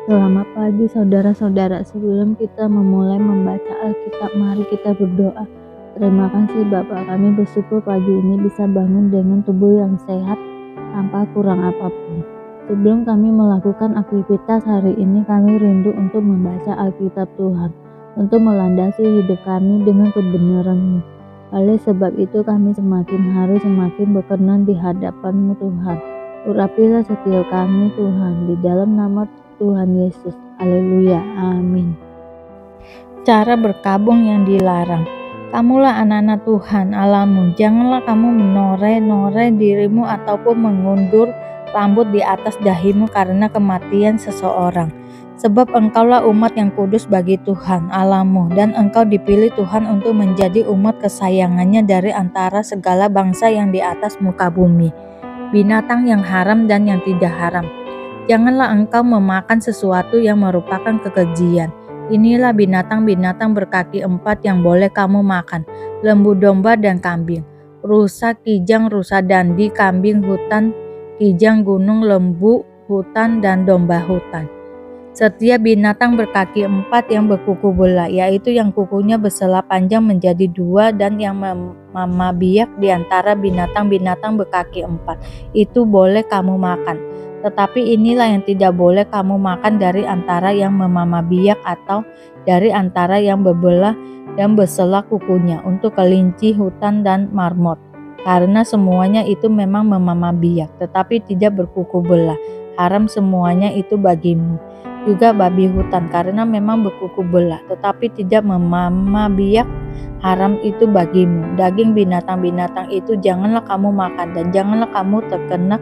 Selamat pagi saudara-saudara. Sebelum kita memulai membaca Alkitab, mari kita berdoa. Terima kasih Bapak, kami bersyukur pagi ini bisa bangun dengan tubuh yang sehat tanpa kurang apapun. Sebelum kami melakukan aktivitas hari ini, kami rindu untuk membaca Alkitab Tuhan, untuk melandasi hidup kami dengan kebenaran-Mu. Oleh sebab itu kami semakin hari semakin berkenan di hadapan-Mu Tuhan. Urapilah setiap kami Tuhan, di dalam nama Tuhan Yesus. Haleluya. Amin. Cara berkabung yang dilarang. Kamulah anak-anak Tuhan Allahmu. Janganlah kamu menoreh-noreh dirimu ataupun mengundur rambut di atas dahimu karena kematian seseorang. Sebab engkaulah umat yang kudus bagi Tuhan Allahmu, dan engkau dipilih Tuhan untuk menjadi umat kesayangannya dari antara segala bangsa yang di atas muka bumi. Binatang yang haram dan yang tidak haram. Janganlah engkau memakan sesuatu yang merupakan kekejian. Inilah binatang-binatang berkaki 4 yang boleh kamu makan: lembu, domba, dan kambing, rusa, kijang, rusa dandi, kambing hutan, kijang gunung, lembu hutan, dan domba hutan. Setiap binatang berkaki 4 yang berkuku belah, yaitu yang kukunya bersela panjang menjadi 2 dan yang memabiak di antara binatang-binatang berkaki 4, itu boleh kamu makan. Tetapi inilah yang tidak boleh kamu makan dari antara yang memama biak atau dari antara yang berbelah dan bersela kukunya, untuk kelinci hutan dan marmot. Karena semuanya itu memang memama biak, tetapi tidak berkuku belah. Haram semuanya itu bagimu. Juga babi hutan, karena memang berkuku belah, tetapi tidak memama biak. Haram itu bagimu. Daging binatang-binatang itu janganlah kamu makan, dan janganlah kamu terkena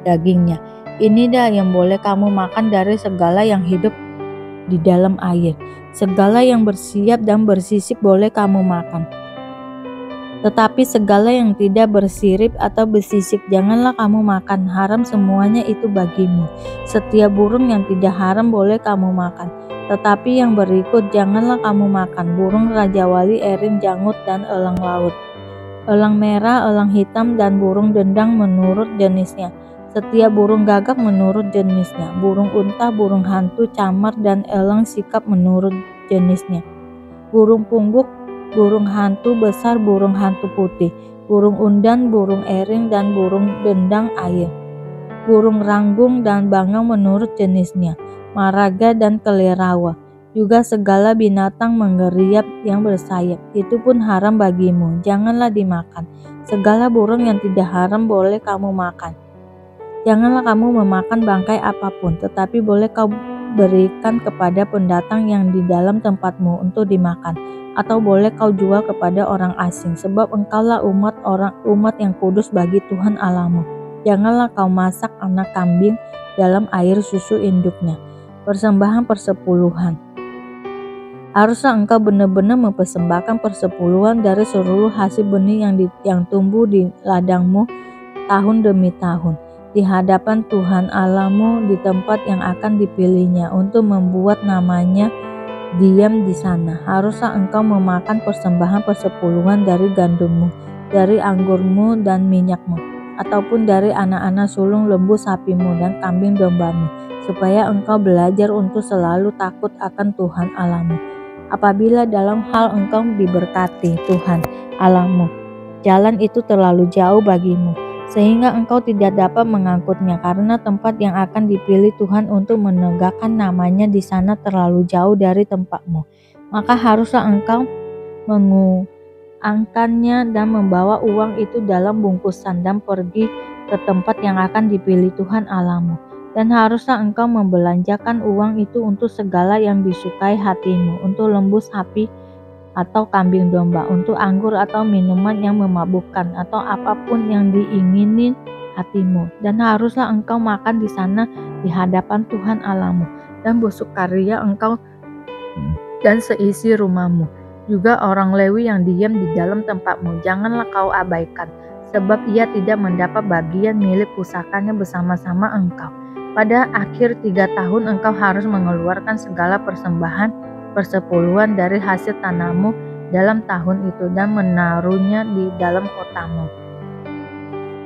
dagingnya. Ini dah yang boleh kamu makan dari segala yang hidup di dalam air. Segala yang bersiap dan bersisip boleh kamu makan. Tetapi segala yang tidak bersirip atau bersisip janganlah kamu makan. Haram semuanya itu bagimu. Setiap burung yang tidak haram boleh kamu makan. Tetapi yang berikut janganlah kamu makan: burung rajawali, erin, janggut, dan elang laut, elang merah, elang hitam, dan burung dendang menurut jenisnya. Setiap burung gagak menurut jenisnya, burung unta, burung hantu, camar, dan elang sikap menurut jenisnya, burung pungguk, burung hantu besar, burung hantu putih, burung undan, burung ering, dan burung dendang air, burung ranggung dan bangau menurut jenisnya, maraga dan kelerawa. Juga segala binatang menggeriap yang bersayap, itu pun haram bagimu, janganlah dimakan. Segala burung yang tidak haram boleh kamu makan. Janganlah kamu memakan bangkai apapun, tetapi boleh kau berikan kepada pendatang yang di dalam tempatmu untuk dimakan, atau boleh kau jual kepada orang asing, sebab engkaulah umat yang kudus bagi Tuhan Allahmu. Janganlah kau masak anak kambing dalam air susu induknya. Persembahan persepuluhan. Haruslah engkau benar-benar mempersembahkan persepuluhan dari seluruh hasil benih yang tumbuh di ladangmu tahun demi tahun, di hadapan Tuhan Allahmu di tempat yang akan dipilihnya untuk membuat namanya diam di sana. Haruslah engkau memakan persembahan persepuluhan dari gandummu, dari anggurmu dan minyakmu, ataupun dari anak-anak sulung lembu sapimu dan kambing dombamu, supaya engkau belajar untuk selalu takut akan Tuhan Allahmu. Apabila dalam hal engkau diberkati Tuhan Allahmu, jalan itu terlalu jauh bagimu, sehingga engkau tidak dapat mengangkutnya, karena tempat yang akan dipilih Tuhan untuk menegakkan namanya di sana terlalu jauh dari tempatmu. Maka haruslah engkau mengangkannya dan membawa uang itu dalam bungkusan dan pergi ke tempat yang akan dipilih Tuhan Allahmu. Dan haruslah engkau membelanjakan uang itu untuk segala yang disukai hatimu, untuk lembu sapi atau kambing domba, untuk anggur atau minuman yang memabukkan, atau apapun yang diingini hatimu. Dan haruslah engkau makan di sana di hadapan Tuhan Allahmu, dan bersukaria engkau dan seisi rumahmu. Juga orang Lewi yang diam di dalam tempatmu janganlah kau abaikan, sebab ia tidak mendapat bagian milik pusakanya bersama-sama engkau. Pada akhir 3 tahun engkau harus mengeluarkan segala persembahan persepuluhan dari hasil tanahmu dalam tahun itu dan menaruhnya di dalam kotamu.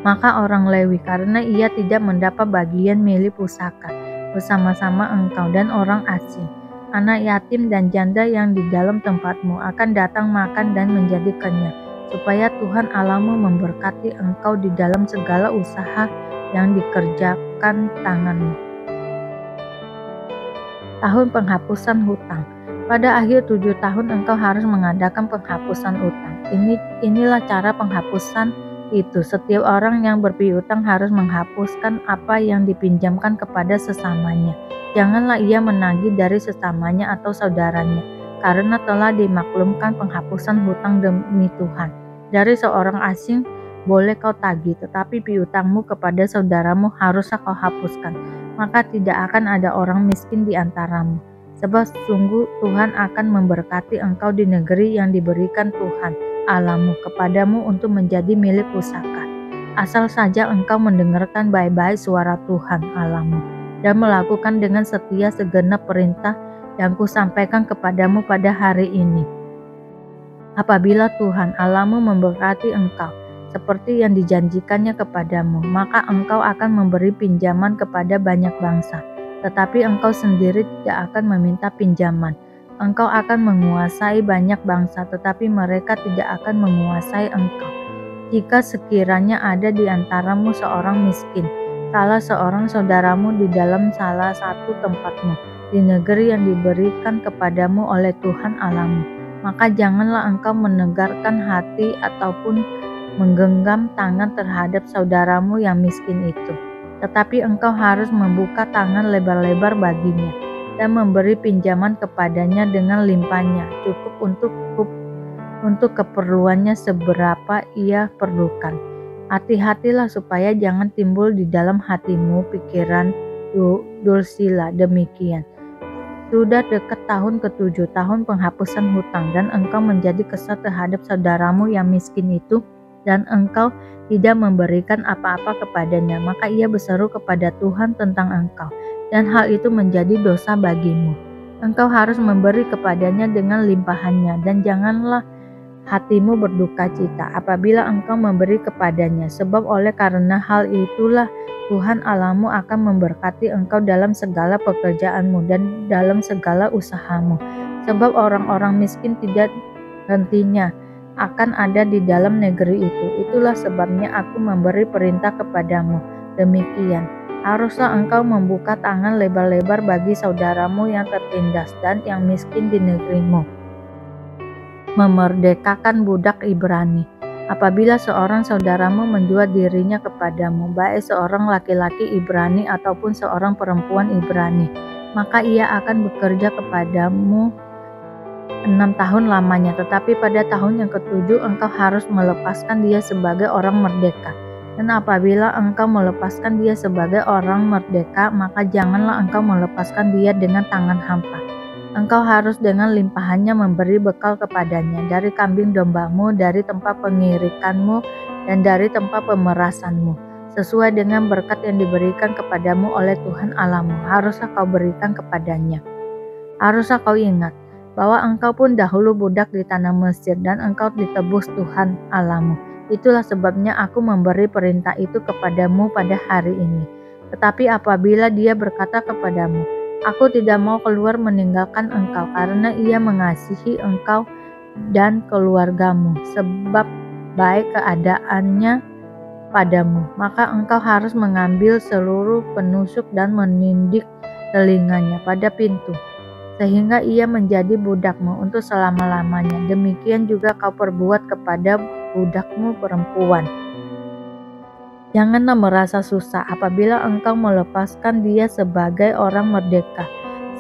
Maka orang Lewi, karena ia tidak mendapat bagian milik pusaka, bersama-sama engkau dan orang asing. Anak yatim dan janda yang di dalam tempatmu akan datang makan dan menjadi kenyang, supaya Tuhan Allahmu memberkati engkau di dalam segala usaha yang dikerjakan tanganmu. Tahun penghapusan hutang. Pada akhir 7 tahun engkau harus mengadakan penghapusan utang. Inilah cara penghapusan itu. Setiap orang yang berpiutang harus menghapuskan apa yang dipinjamkan kepada sesamanya. Janganlah ia menagih dari sesamanya atau saudaranya, karena telah dimaklumkan penghapusan hutang demi Tuhan. Dari seorang asing boleh kau tagih, tetapi piutangmu kepada saudaramu haruslah kau hapuskan. Maka tidak akan ada orang miskin di antaramu. Sebab sungguh Tuhan akan memberkati engkau di negeri yang diberikan Tuhan Allahmu kepadamu untuk menjadi milik pusaka. Asal saja engkau mendengarkan baik-baik suara Tuhan Allahmu dan melakukan dengan setia segenap perintah yang kusampaikan kepadamu pada hari ini. Apabila Tuhan Allahmu memberkati engkau seperti yang dijanjikannya kepadamu, maka engkau akan memberi pinjaman kepada banyak bangsa, tetapi engkau sendiri tidak akan meminta pinjaman. Engkau akan menguasai banyak bangsa, tetapi mereka tidak akan menguasai engkau. Jika sekiranya ada di antaramu seorang miskin, salah seorang saudaramu di dalam salah satu tempatmu, di negeri yang diberikan kepadamu oleh Tuhan Allahmu, maka janganlah engkau menegarkan hati ataupun menggenggam tangan terhadap saudaramu yang miskin itu, tetapi engkau harus membuka tangan lebar-lebar baginya dan memberi pinjaman kepadanya dengan limpahnya, cukup untuk keperluannya seberapa ia perlukan. Hati-hatilah supaya jangan timbul di dalam hatimu pikiran dursila demikian. Sudah dekat tahun ke-7, tahun penghapusan hutang, dan engkau menjadi kesal terhadap saudaramu yang miskin itu, dan engkau tidak memberikan apa-apa kepadanya, maka ia berseru kepada Tuhan tentang engkau, dan hal itu menjadi dosa bagimu. Engkau harus memberi kepadanya dengan limpahannya, dan janganlah hatimu berduka cita apabila engkau memberi kepadanya, sebab oleh karena hal itulah Tuhan Allahmu akan memberkati engkau dalam segala pekerjaanmu dan dalam segala usahamu. Sebab orang-orang miskin tidak hentinya akan ada di dalam negeri itu. Itulah sebabnya aku memberi perintah kepadamu. Demikian, haruslah engkau membuka tangan lebar-lebar bagi saudaramu yang tertindas dan yang miskin di negerimu. Memerdekakan budak Ibrani. Apabila seorang saudaramu menjual dirinya kepadamu, baik seorang laki-laki Ibrani ataupun seorang perempuan Ibrani, maka ia akan bekerja kepadamu 6 tahun lamanya, tetapi pada tahun yang ke-7 engkau harus melepaskan dia sebagai orang merdeka. Dan apabila engkau melepaskan dia sebagai orang merdeka, maka janganlah engkau melepaskan dia dengan tangan hampa. Engkau harus dengan limpahannya memberi bekal kepadanya dari kambing dombamu, dari tempat pengirikanmu, dan dari tempat pemerasanmu, sesuai dengan berkat yang diberikan kepadamu oleh Tuhan Allahmu, haruslah kau berikan kepadanya. Haruslah kau ingat bahwa engkau pun dahulu budak di tanah Mesir, dan engkau ditebus Tuhan Allahmu. Itulah sebabnya aku memberi perintah itu kepadamu pada hari ini. Tetapi apabila dia berkata kepadamu, aku tidak mau keluar meninggalkan engkau, karena ia mengasihi engkau dan keluargamu, sebab baik keadaannya padamu, maka engkau harus mengambil seluruh penusuk dan menindik telinganya pada pintu, sehingga ia menjadi budakmu untuk selama-lamanya. Demikian juga kau perbuat kepada budakmu perempuan. Janganlah merasa susah apabila engkau melepaskan dia sebagai orang merdeka,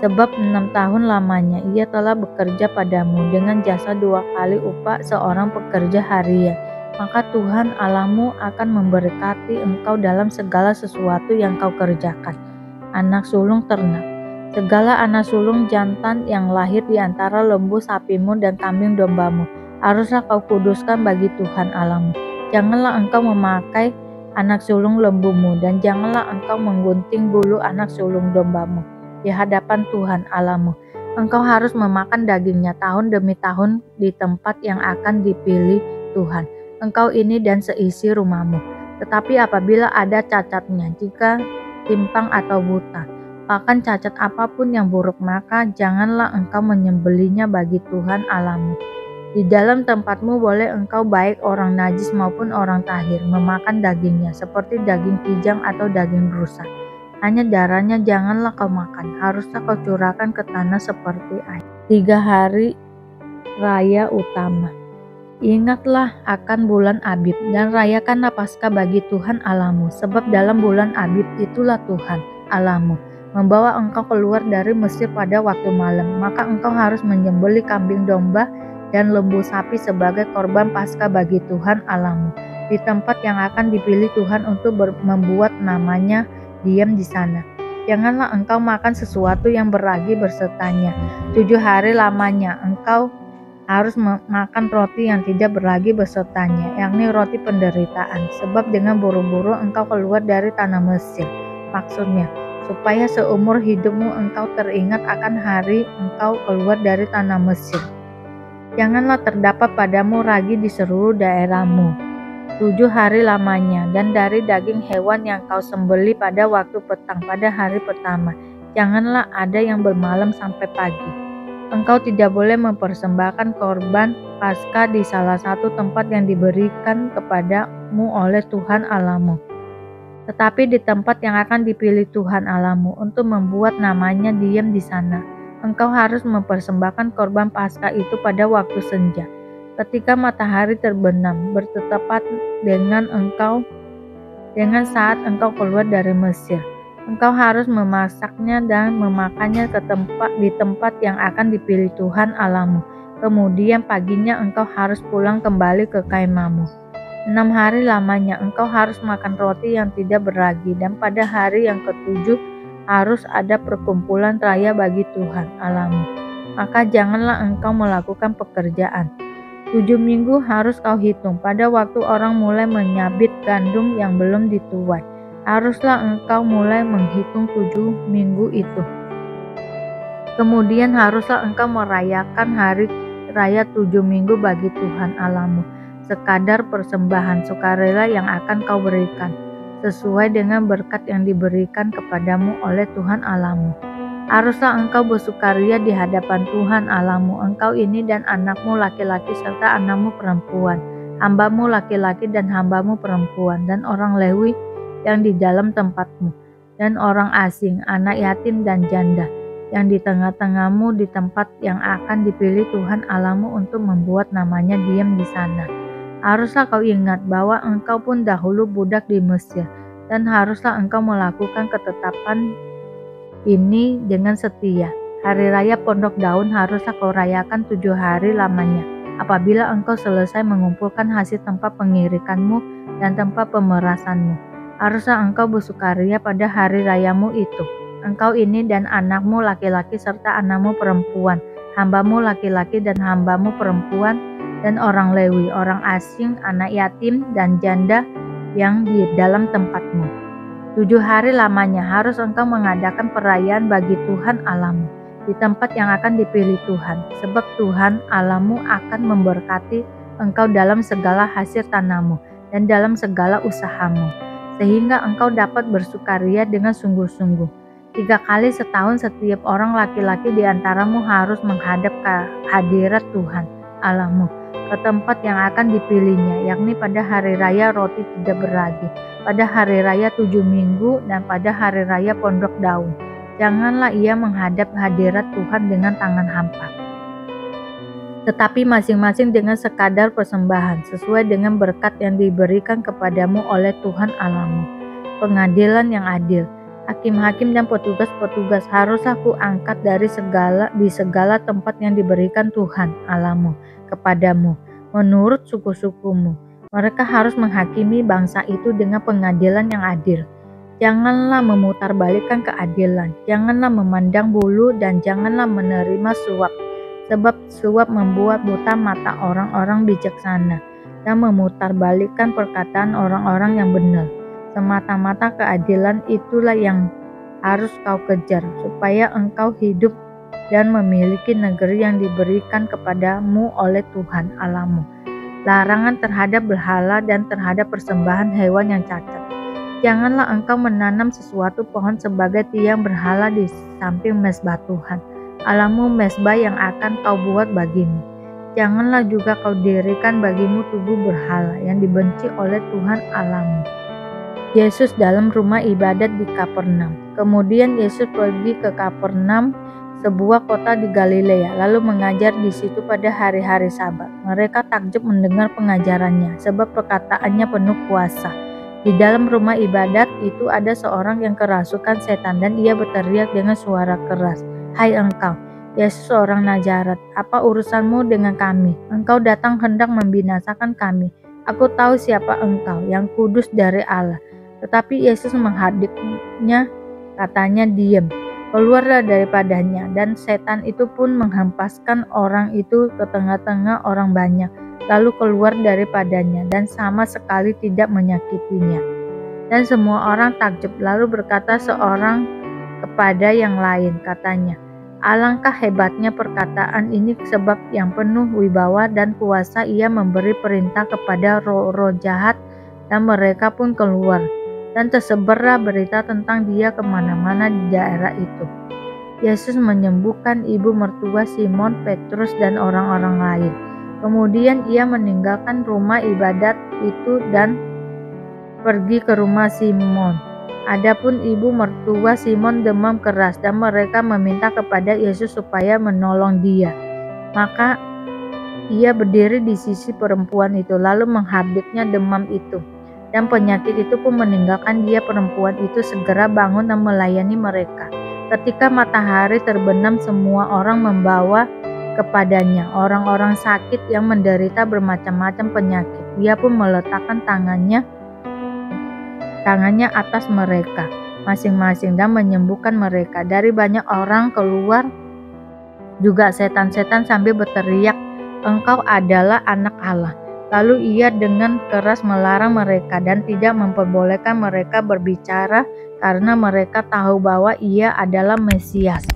sebab 6 tahun lamanya ia telah bekerja padamu dengan jasa 2 kali upah seorang pekerja harian. Maka Tuhan Allahmu akan memberkati engkau dalam segala sesuatu yang kau kerjakan. Anak sulung ternak. Segala anak sulung jantan yang lahir di antara lembu sapimu dan kambing dombamu haruslah kau kuduskan bagi Tuhan Allahmu. Janganlah engkau memakai anak sulung lembumu, dan janganlah engkau menggunting bulu anak sulung dombamu di hadapan Tuhan Allahmu. Engkau harus memakan dagingnya tahun demi tahun di tempat yang akan dipilih Tuhan, engkau ini dan seisi rumahmu. Tetapi apabila ada cacatnya, jika timpang atau buta, merupakan cacat apapun yang buruk, maka janganlah engkau menyembelinya bagi Tuhan Allahmu. Di dalam tempatmu boleh engkau baik orang najis maupun orang tahir memakan dagingnya, seperti daging kijang atau daging rusa. Hanya darahnya janganlah kau makan, haruslah kau curahkan ke tanah seperti air. 3 hari raya utama. Ingatlah akan bulan Abib dan rayakanlah Paskah bagi Tuhan Allahmu, sebab dalam bulan Abib itulah Tuhan Allahmu membawa engkau keluar dari Mesir pada waktu malam. Maka engkau harus menyembelih kambing domba dan lembu sapi sebagai korban Paskah bagi Tuhan Allahmu di tempat yang akan dipilih Tuhan untuk membuat namanya diam di sana. Janganlah engkau makan sesuatu yang beragi bersertanya. 7 hari lamanya engkau harus makan roti yang tidak beragi besertanya, yakni roti penderitaan, sebab dengan buru-buru engkau keluar dari tanah Mesir. Maksudnya, supaya seumur hidupmu engkau teringat akan hari engkau keluar dari tanah Mesir. Janganlah terdapat padamu ragi di seluruh daerahmu 7 hari lamanya, dan dari daging hewan yang kau sembeli pada waktu petang pada hari pertama, janganlah ada yang bermalam sampai pagi. Engkau tidak boleh mempersembahkan korban Paskah di salah satu tempat yang diberikan kepadamu oleh Tuhan Allahmu, tetapi di tempat yang akan dipilih Tuhan Allahmu untuk membuat namanya diam di sana. Engkau harus mempersembahkan korban Paskah itu pada waktu senja, ketika matahari terbenam, bertepatan dengan saat engkau keluar dari Mesir. Engkau harus memasaknya dan memakannya di tempat yang akan dipilih Tuhan Allahmu. Kemudian paginya engkau harus pulang kembali ke kemahmu. 6 hari lamanya engkau harus makan roti yang tidak beragi, dan pada hari yang ke-7 harus ada perkumpulan raya bagi Tuhan Allahmu. Maka janganlah engkau melakukan pekerjaan. 7 minggu harus kau hitung pada waktu orang mulai menyabit gandum yang belum dituai. Haruslah engkau mulai menghitung 7 minggu itu. Kemudian haruslah engkau merayakan hari raya 7 minggu bagi Tuhan Allahmu, sekadar persembahan sukarela yang akan kau berikan, sesuai dengan berkat yang diberikan kepadamu oleh Tuhan Allahmu. Haruslah engkau bersukaria di hadapan Tuhan Allahmu, engkau ini dan anakmu laki-laki serta anakmu perempuan, hambamu laki-laki dan hambamu perempuan, dan orang Lewi yang di dalam tempatmu, dan orang asing, anak yatim dan janda, yang di tengah-tengahmu di tempat yang akan dipilih Tuhan Allahmu untuk membuat namanya diam di sana. Haruslah kau ingat bahwa engkau pun dahulu budak di Mesir, dan haruslah engkau melakukan ketetapan ini dengan setia. Hari raya Pondok Daun haruslah kau rayakan 7 hari lamanya. Apabila engkau selesai mengumpulkan hasil tempat pengirikanmu dan tempat pemerasanmu, haruslah engkau bersukaria pada hari rayamu itu. Engkau ini dan anakmu laki-laki serta anakmu perempuan, hambamu laki-laki dan hambamu perempuan, dan orang Lewi, orang asing, anak yatim dan janda yang di dalam tempatmu. 7 hari lamanya harus engkau mengadakan perayaan bagi Tuhan Allahmu di tempat yang akan dipilih Tuhan, sebab Tuhan Allahmu akan memberkati engkau dalam segala hasil tanahmu dan dalam segala usahamu, sehingga engkau dapat bersukaria dengan sungguh-sungguh. 3 kali setahun setiap orang laki-laki di antaramu harus menghadap ke hadirat Tuhan Allahmu, ke tempat yang akan dipilihnya, yakni pada hari raya roti tidak beragi, pada hari raya 7 minggu, dan pada hari raya Pondok Daun. Janganlah ia menghadap hadirat Tuhan dengan tangan hampa, tetapi masing-masing dengan sekadar persembahan, sesuai dengan berkat yang diberikan kepadamu oleh Tuhan Allahmu. Pengadilan yang adil. Hakim-hakim dan petugas-petugas haruslah kuangkat di segala tempat yang diberikan Tuhan Allahmu kepadamu, menurut suku-sukumu. Mereka harus menghakimi bangsa itu dengan pengadilan yang adil. Janganlah memutarbalikkan keadilan, janganlah memandang bulu, dan janganlah menerima suap, sebab suap membuat buta mata orang-orang bijaksana dan memutarbalikkan perkataan orang-orang yang benar. Semata-mata keadilan itulah yang harus kau kejar, supaya engkau hidup dan memiliki negeri yang diberikan kepadamu oleh Tuhan Allahmu. Larangan terhadap berhala dan terhadap persembahan hewan yang cacat. Janganlah engkau menanam sesuatu pohon sebagai tiang berhala di samping mezbah Tuhan Allahmu, mezbah yang akan kau buat bagimu. Janganlah juga kau dirikan bagimu tubuh berhala yang dibenci oleh Tuhan Allahmu. Yesus dalam rumah ibadat di Kapernaum. Kemudian Yesus pergi ke Kapernaum, sebuah kota di Galilea, lalu mengajar di situ pada hari-hari Sabat. Mereka takjub mendengar pengajarannya, sebab perkataannya penuh kuasa. Di dalam rumah ibadat itu ada seorang yang kerasukan setan, dan ia berteriak dengan suara keras, "Hai engkau, Yesus orang Nazaret, apa urusanmu dengan kami? Engkau datang hendak membinasakan kami. Aku tahu siapa engkau, yang kudus dari Allah." Tetapi Yesus menghadapnya, katanya, "Diam, keluarlah daripadanya." Dan setan itu pun menghempaskan orang itu ke tengah-tengah orang banyak, lalu keluar daripadanya, dan sama sekali tidak menyakitinya. Dan semua orang takjub, lalu berkata seorang kepada yang lain, katanya, "Alangkah hebatnya perkataan ini, sebab yang penuh wibawa dan kuasa ia memberi perintah kepada roh-roh jahat, dan mereka pun keluar. Dan tersebarlah berita tentang dia kemana-mana di daerah itu." Yesus menyembuhkan ibu mertua Simon Petrus dan orang-orang lain. Kemudian ia meninggalkan rumah ibadat itu dan pergi ke rumah Simon. Adapun ibu mertua Simon demam keras, dan mereka meminta kepada Yesus supaya menolong dia. Maka ia berdiri di sisi perempuan itu, lalu menghadapnya demam itu. Dan penyakit itu pun meninggalkan dia. Perempuan itu segera bangun dan melayani mereka. Ketika matahari terbenam, semua orang membawa kepadanya orang-orang sakit yang menderita bermacam-macam penyakit. Dia pun meletakkan tangannya atas mereka masing-masing dan menyembuhkan mereka. Dari banyak orang keluar juga setan-setan sambil berteriak, "Engkau adalah Anak Allah." Lalu ia dengan keras melarang mereka dan tidak memperbolehkan mereka berbicara karena mereka tahu bahwa ia adalah Mesias.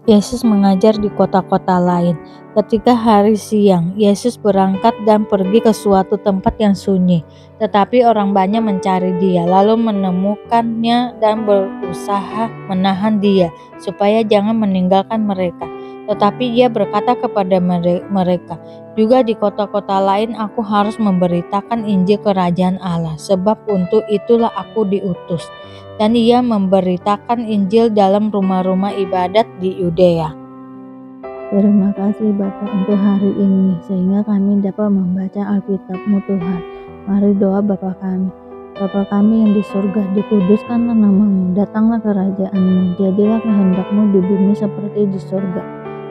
Yesus mengajar di kota-kota lain. Ketika hari siang, Yesus berangkat dan pergi ke suatu tempat yang sunyi. Tetapi orang banyak mencari dia, lalu menemukannya dan berusaha menahan dia, supaya jangan meninggalkan mereka. Tetapi ia berkata kepada mereka, "Juga di kota-kota lain aku harus memberitakan Injil Kerajaan Allah, sebab untuk itulah aku diutus." Dan ia memberitakan Injil dalam rumah-rumah ibadat di Yudea. Terima kasih Bapa untuk hari ini, sehingga kami dapat membaca Alkitab-Mu Tuhan. Mari doa Bapa kami. Bapa kami yang di surga, dikuduskanlah nama-Mu, datanglah kerajaan-Mu, jadilah kehendak-Mu di bumi seperti di surga.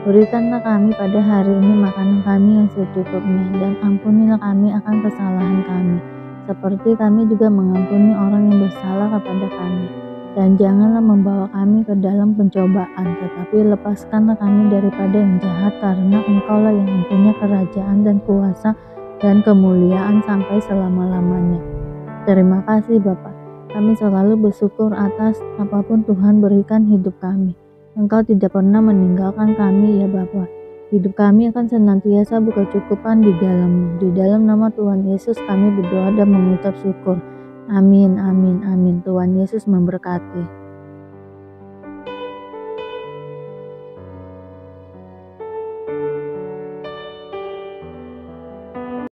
Berikanlah kami pada hari ini makanan kami yang secukupnya, dan ampunilah kami akan kesalahan kami, seperti kami juga mengampuni orang yang bersalah kepada kami. Dan janganlah membawa kami ke dalam pencobaan, tetapi lepaskanlah kami daripada yang jahat, karena Engkaulah yang mempunyai kerajaan dan kuasa dan kemuliaan sampai selama-lamanya. Terima kasih Bapa. Kami selalu bersyukur atas apapun Tuhan berikan hidup kami. Engkau tidak pernah meninggalkan kami ya Bapa. Hidup kami akan senantiasa berkecukupan di dalam-Mu. Di dalam nama Tuhan Yesus kami berdoa dan mengucap syukur. Amin, amin, amin. Tuhan Yesus memberkati.